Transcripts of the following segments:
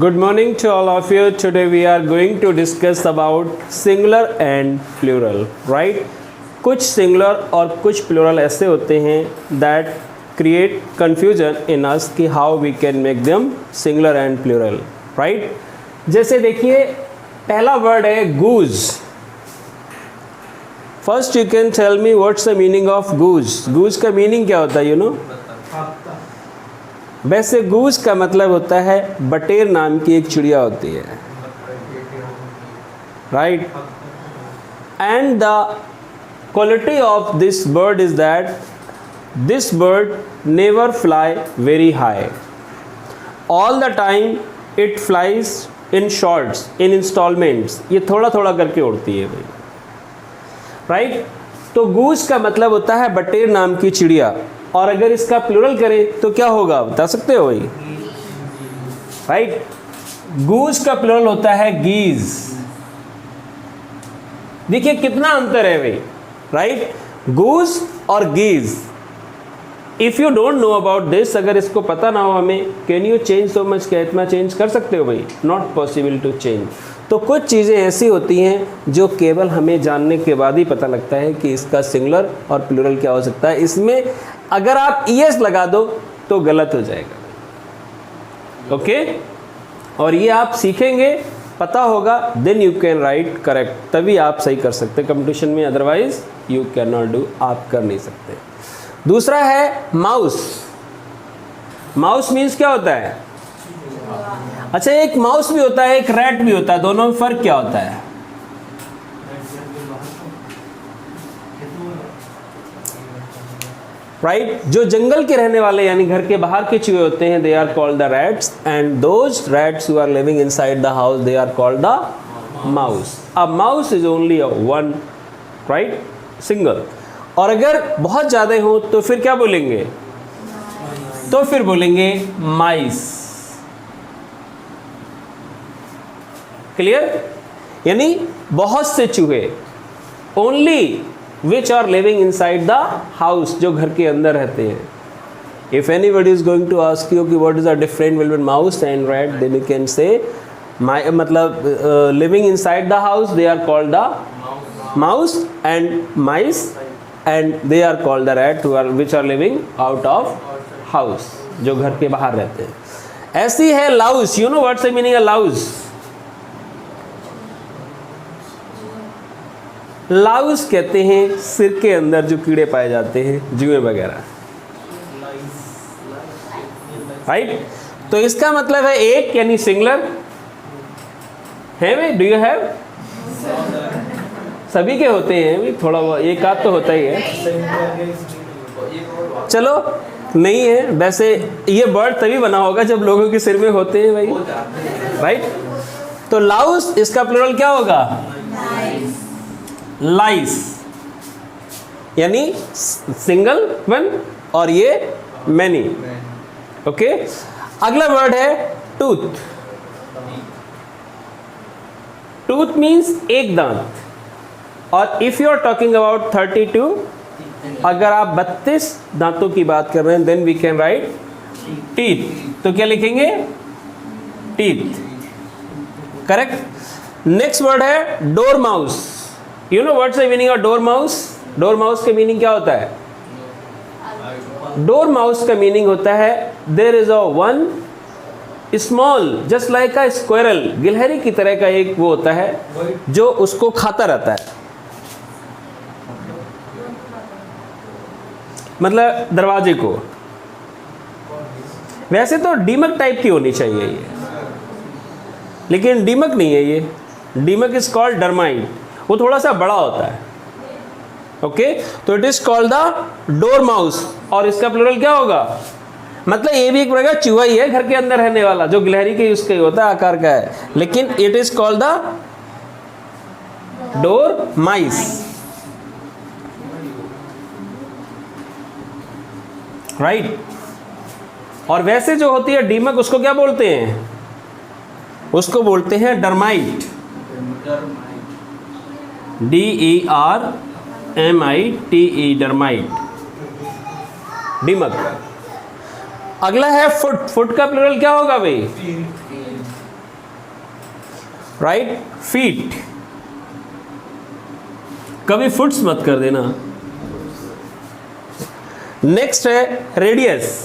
Good morning to all of you. Today we are going to discuss about singular and plural, right? कुछ singular और कुछ plural ऐसे होते हैं that create confusion in us कि how we can make them singular and plural, right? जैसे देखिए पहला word है goose. First you can tell me what's the meaning of goose. Goose का meaning क्या होता है, you know? वैसे गूज का मतलब होता है बटेर नाम की एक चिड़िया होती है, right? And the quality of this bird is that this bird never fly very high, all the time it flies in shorts, in instalments. ये थोड़ा थोड़ा करके उड़ती है भाई, राइट? तो गूज का मतलब होता है बटेर नाम की चिड़िया, और अगर इसका प्लूरल करें तो क्या होगा बता सकते हो भाई? राइट? गूज का प्लूरल होता है गीज. देखिए कितना अंतर है भाई, राइट? गूज और geese. If you don't know about this, अगर इसको पता ना हो हमें, can you change so much? क्या इतना चेंज कर सकते हो भाई? Not possible to change. तो कुछ चीज़ें ऐसी होती हैं जो केवल हमें जानने के बाद ही पता लगता है कि इसका सिंगुलर और प्लूरल क्या हो सकता है. इसमें अगर आप ईएस लगा दो तो गलत हो जाएगा, ओके? और ये आप सीखेंगे, पता होगा, then you can write correct, तभी आप सही कर सकते हैं कंपटीशन में, otherwise you can not do, आप कर नहीं सकते. दूसरा है माउस. माउस मीन्स क्या होता है? अच्छा, एक माउस भी होता है, एक रैट भी होता है, दोनों में फर्क क्या होता है? राइट? जो जंगल के रहने वाले यानी घर के बाहर के चूहे होते हैं, they are called the rats, and those rats who are living inside the house, they are called the mouse. A mouse is only a one, right? Single. और अगर बहुत ज़्यादा हो तो फिर क्या बोलेंगे? तो फिर बोलेंगे माइस. क्लियर? यानी बहुत से चूहे, only which are living inside the house, जो घर के अंदर रहते हैं. If anybody is going to ask you कि what is the difference between mouse and rat, then you can say मतलब living inside the house they are called the mouse, and mice, and they are called the rat who are which are living out of house, जो घर के बाहर रहते हैं. ऐसी है Laue's. You know what's the meaning of Laue's? Laue's कहते हैं सिर के अंदर जो कीड़े पाए जाते हैं, जुए वगैरह, राइट? तो इसका मतलब है एक, यानी सिंगुलर है भाई. Do you have? सभी के होते हैं भाई, थोड़ा एक आध तो होता ही है. चलो नहीं है, वैसे ये बर्ड तभी बना होगा जब लोगों के सिर में होते हैं भाई, राइट? तो लाउस, इसका प्लूरल क्या होगा? लाइस, यानी सिंगल वन, और ये मैनी, ओके? अगला वर्ड है टूथ. टूथ मीन्स एक दांत. और if you are talking about 32, अगर आप 32 दांतों की बात कर रहे हैं, then we can write teeth. तो क्या लिखेंगे? Teeth, correct. नेक्स्ट वर्ड है dormouse. You know what's the meaning of dormouse? Dormouse का मीनिंग क्या होता है? डोर माउस का मीनिंग होता है there is a one small just like a squirrel, गिलहरी की तरह का एक वो होता है जो उसको खाता रहता है, मतलब दरवाजे को. वैसे तो डीमक टाइप की होनी चाहिए ये, लेकिन डीमक नहीं है ये. डीमक इज कॉल्ड डर्माइट, वो थोड़ा सा बड़ा होता है, ओके? तो it is called the door mouse. और इसका प्लूरल क्या होगा? मतलब ये भी एक प्रकार का चूहा ही है, घर के अंदर रहने वाला, जो गिलहरी के उसका ही होता है, आकार का है, लेकिन it is called the door mice, right? और वैसे जो होती है डीमक, उसको क्या बोलते हैं? उसको बोलते हैं डर्माइट. DERMITE, डर्माइट, डीमक. अगला है फुट. फुट का प्लूरल क्या होगा भाई? राइट, फीट, कभी फुट्स मत कर देना। नेक्स्ट है रेडियस।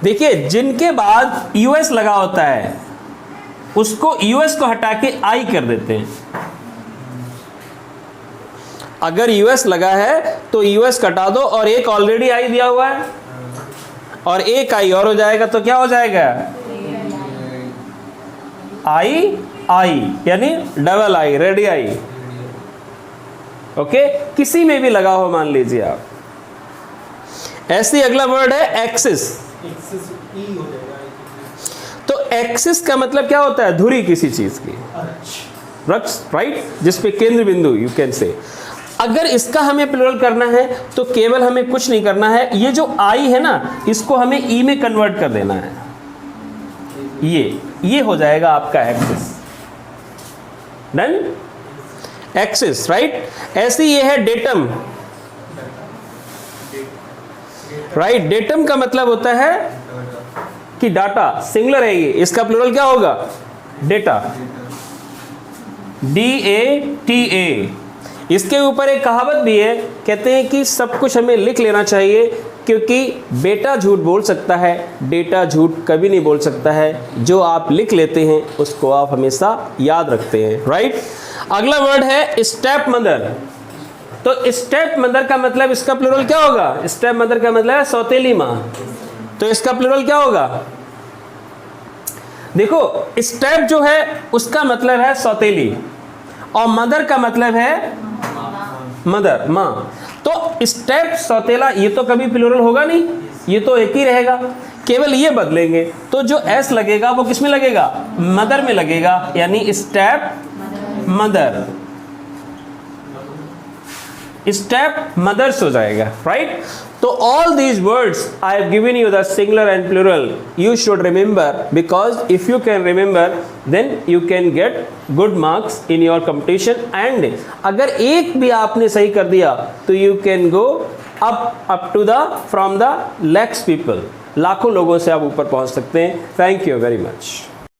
देखिए जिनके बाद यूएस लगा होता है उसको यूएस को हटा के आई कर देते हैं। अगर यूएस लगा है तो यूएस कटा दो और एक ऑलरेडी आई दिया हुआ है और एक आई और हो जाएगा तो क्या हो जाएगा, आई आई यानी डबल आई, रेडियाई। ओके, किसी में भी लगा हो मान लीजिए आप। ऐसे अगला वर्ड है एक्सिस। तो एक्सिस का मतलब क्या होता है, धुरी किसी चीज की, राइट, जिसपे केंद्र बिंदु यू कैन से। अगर इसका हमें प्लुरल करना है तो केवल हमें कुछ नहीं करना है, ये जो आई है ना इसको हमें ई में कन्वर्ट कर देना है। ये हो जाएगा आपका एक्सिस। Done, axis, right. ऐसे ये है डेटम, राइट। डेटम का मतलब होता है कि डाटा, सिंगुलर है ये, इसका प्लुरल क्या होगा, डेटा, DATA। इसके ऊपर एक कहावत भी है, कहते हैं कि सब कुछ हमें लिख लेना चाहिए क्योंकि बेटा झूठ बोल सकता है, डेटा झूठ कभी नहीं बोल सकता है। जो आप लिख लेते हैं उसको आप हमेशा याद रखते हैं, राइट। अगला वर्ड है स्टेप मदर। तो स्टेप मदर का मतलब इसका प्लुरल क्या होगा, स्टेप मदर का मतलब है सौतेली माँ। तो इसका प्लुरल क्या होगा, देखो स्टेप जो है उसका मतलब है सौतेली और मदर का मतलब है मदर, माँ। तो स्टेप सौतेला ये तो कभी प्लुरल होगा नहीं, ये तो एक ही रहेगा, केवल ये बदलेंगे। तो जो एस लगेगा वो किस में लगेगा, मदर में लगेगा, यानी स्टेप मदर, स्टेप मदर्स हो जाएगा, राइट। तो all these words I have given you the singular and plural you should remember, because if you can remember then you can get good marks in your competition, and अगर एक भी आपने सही कर दिया तो you can go up to the from the lakhs people, लाखों लोगों से आप ऊपर पहुंच सकते हैं। Thank you very much.